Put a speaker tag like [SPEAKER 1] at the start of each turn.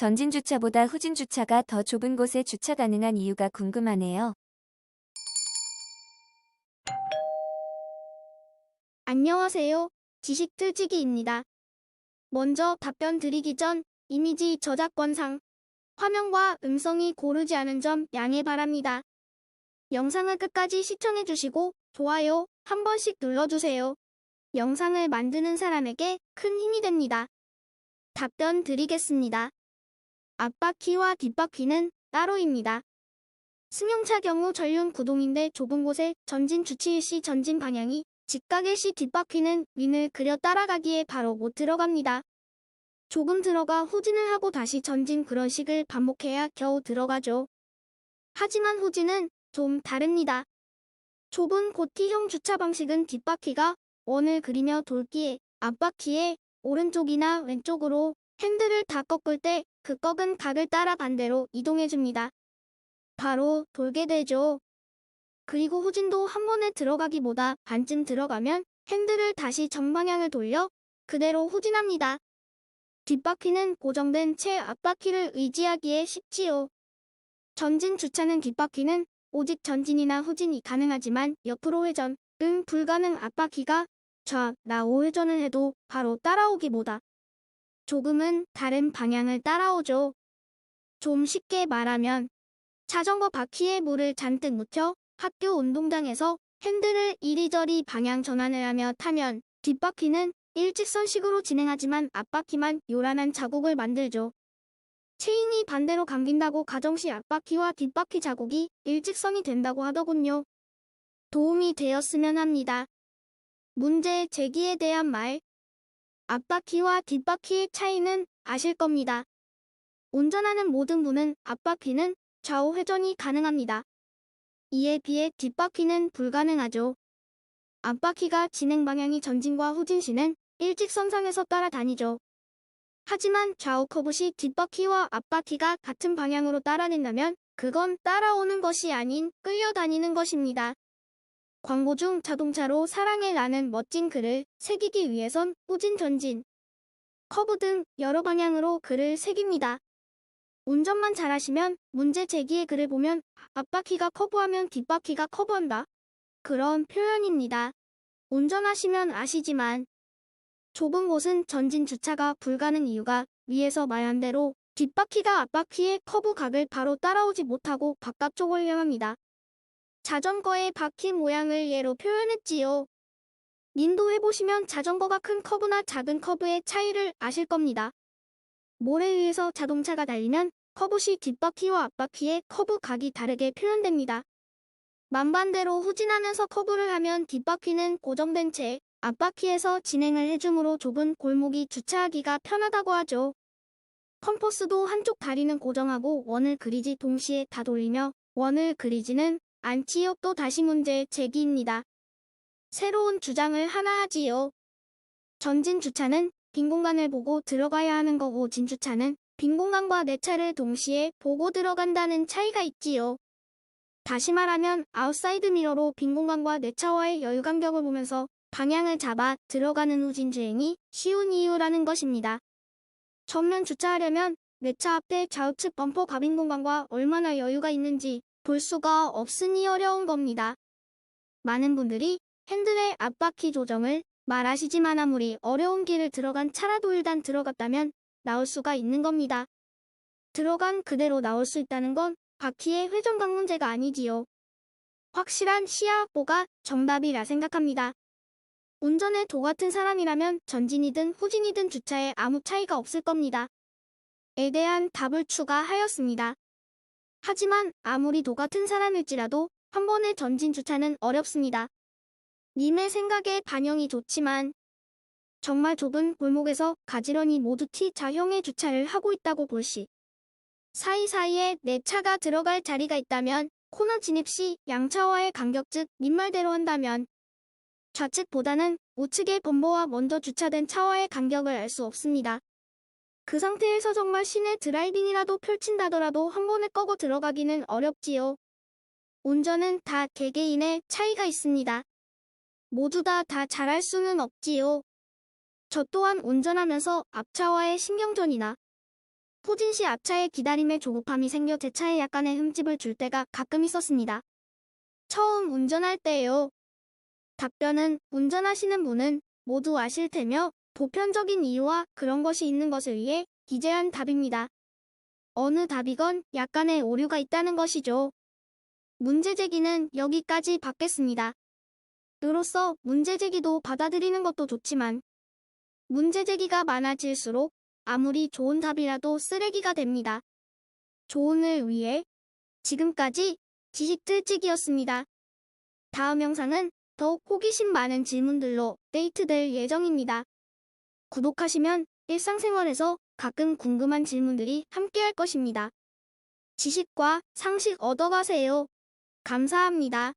[SPEAKER 1] 전진 주차보다 후진 주차가 더 좁은 곳에 주차 가능한 이유가 궁금하네요.
[SPEAKER 2] 안녕하세요. 지식틀치기입니다. 먼저 답변 드리기 전 이미지 저작권상 화면과 음성이 고르지 않은 점 양해 바랍니다. 영상을 끝까지 시청해주시고 좋아요 한 번씩 눌러주세요. 영상을 만드는 사람에게 큰 힘이 됩니다. 답변 드리겠습니다. 앞바퀴와 뒷바퀴는 따로입니다. 승용차 경우 전륜 구동인데 좁은 곳에 전진 주치일 시 전진 방향이 직각일 시 뒷바퀴는 윈을 그려 따라가기에 바로 못 들어갑니다. 조금 들어가 후진을 하고 다시 전진 그런 식을 반복해야 겨우 들어가죠. 하지만 후진은 좀 다릅니다. 좁은 고티형 주차 방식은 뒷바퀴가 원을 그리며 돌기에 앞바퀴의 오른쪽이나 왼쪽으로 핸들을 다 꺾을 때 그 꺾은 각을 따라 반대로 이동해줍니다. 바로 돌게 되죠. 그리고 후진도 한 번에 들어가기보다 반쯤 들어가면 핸들을 다시 정방향을 돌려 그대로 후진합니다. 뒷바퀴는 고정된 채 앞바퀴를 의지하기에 쉽지요. 전진 주차는 뒷바퀴는 오직 전진이나 후진이 가능하지만 옆으로 회전은 불가능. 앞바퀴가 좌-나 우회전을 해도 바로 따라오기보다 조금은 다른 방향을 따라오죠. 좀 쉽게 말하면 자전거 바퀴에 물을 잔뜩 묻혀 학교 운동장에서 핸들을 이리저리 방향 전환을 하며 타면 뒷바퀴는 일직선식으로 진행하지만 앞바퀴만 요란한 자국을 만들죠. 체인이 반대로 감긴다고 가정시 앞바퀴와 뒷바퀴 자국이 일직선이 된다고 하더군요. 도움이 되었으면 합니다. 문제 제기에 대한 말. 앞바퀴와 뒷바퀴의 차이는 아실 겁니다. 운전하는 모든 분은 앞바퀴는 좌우 회전이 가능합니다. 이에 비해 뒷바퀴는 불가능하죠. 앞바퀴가 진행 방향이 전진과 후진 시는 일직선상에서 따라다니죠. 하지만 좌우 커브 시 뒷바퀴와 앞바퀴가 같은 방향으로 따라낸다면 그건 따라오는 것이 아닌 끌려다니는 것입니다. 광고 중 자동차로 사랑해 라는 멋진 글을 새기기 위해선 후진, 전진, 커브 등 여러 방향으로 글을 새깁니다. 운전만 잘하시면 문제 제기의 글을 보면 앞바퀴가 커브하면 뒷바퀴가 커브한다. 그런 표현입니다. 운전하시면 아시지만 좁은 곳은 전진 주차가 불가능. 이유가 위에서 말한 대로 뒷바퀴가 앞바퀴의 커브 각을 바로 따라오지 못하고 바깥쪽을 향합니다. 자전거의 바퀴 모양을 예로 표현했지요. 님도 해보시면 자전거가 큰 커브나 작은 커브의 차이를 아실 겁니다. 모래 위에서 자동차가 달리면 커브 시 뒷바퀴와 앞바퀴의 커브 각이 다르게 표현됩니다. 만반대로 후진하면서 커브를 하면 뒷바퀴는 고정된 채 앞바퀴에서 진행을 해주므로 좁은 골목이 주차하기가 편하다고 하죠. 컴퍼스도 한쪽 다리는 고정하고 원을 그리지 동시에 다 돌리며 원을 그리지는 않지요. 또 다시 문제 제기입니다. 새로운 주장을 하나 하지요. 전진 주차는 빈 공간을 보고 들어가야 하는 거고 진 주차는 빈 공간과 내 차를 동시에 보고 들어간다는 차이가 있지요. 다시 말하면 아웃사이드 미러로 빈 공간과 내 차와의 여유 간격을 보면서 방향을 잡아 들어가는 후진 주행이 쉬운 이유라는 것입니다. 전면 주차하려면 내 차 앞에 좌우측 범퍼 가빈 공간과 얼마나 여유가 있는지 볼 수가 없으니 어려운 겁니다. 많은 분들이 핸들의 앞바퀴 조정을 말하시지만 아무리 어려운 길을 들어간 차라도 일단 들어갔다면 나올 수가 있는 겁니다. 들어간 그대로 나올 수 있다는 건 바퀴의 회전각 문제가 아니지요. 확실한 시야 확보가 정답이라 생각합니다. 운전에 도 같은 사람이라면 전진이든 후진이든 주차에 아무 차이가 없을 겁니다. 에 대한 답을 추가하였습니다. 하지만 아무리 도 같은 사람일지라도 한 번의 전진 주차는 어렵습니다. 님의 생각에 반영이 좋지만 정말 좁은 골목에서 가지런히 모두 T자형의 주차를 하고 있다고 볼 시 사이사이에 내 차가 들어갈 자리가 있다면 코너 진입 시 양차와의 간격 즉 님 말대로 한다면 좌측보다는 우측의 범버와 먼저 주차된 차와의 간격을 알 수 없습니다. 그 상태에서 정말 시내 드라이빙이라도 펼친다더라도 한 번에 꺼고 들어가기는 어렵지요. 운전은 다 개개인의 차이가 있습니다. 모두 다 잘할 수는 없지요. 저 또한 운전하면서 앞차와의 신경전이나 포진 시 앞차의 기다림에 조급함이 생겨 제 차에 약간의 흠집을 줄 때가 가끔 있었습니다. 처음 운전할 때예요. 답변은 운전하시는 분은 모두 아실 테며 보편적인 이유와 그런 것이 있는 것을 위해 기재한 답입니다. 어느 답이건 약간의 오류가 있다는 것이죠. 문제 제기는 여기까지 받겠습니다. 으로써 문제 제기도 받아들이는 것도 좋지만 문제 제기가 많아질수록 아무리 좋은 답이라도 쓰레기가 됩니다. 조언을 위해 지금까지 지식들찍이었습니다. 다음 영상은 더욱 호기심 많은 질문들로 업데이트될 예정입니다. 구독하시면 일상생활에서 가끔 궁금한 질문들이 함께할 것입니다. 지식과 상식 얻어가세요. 감사합니다.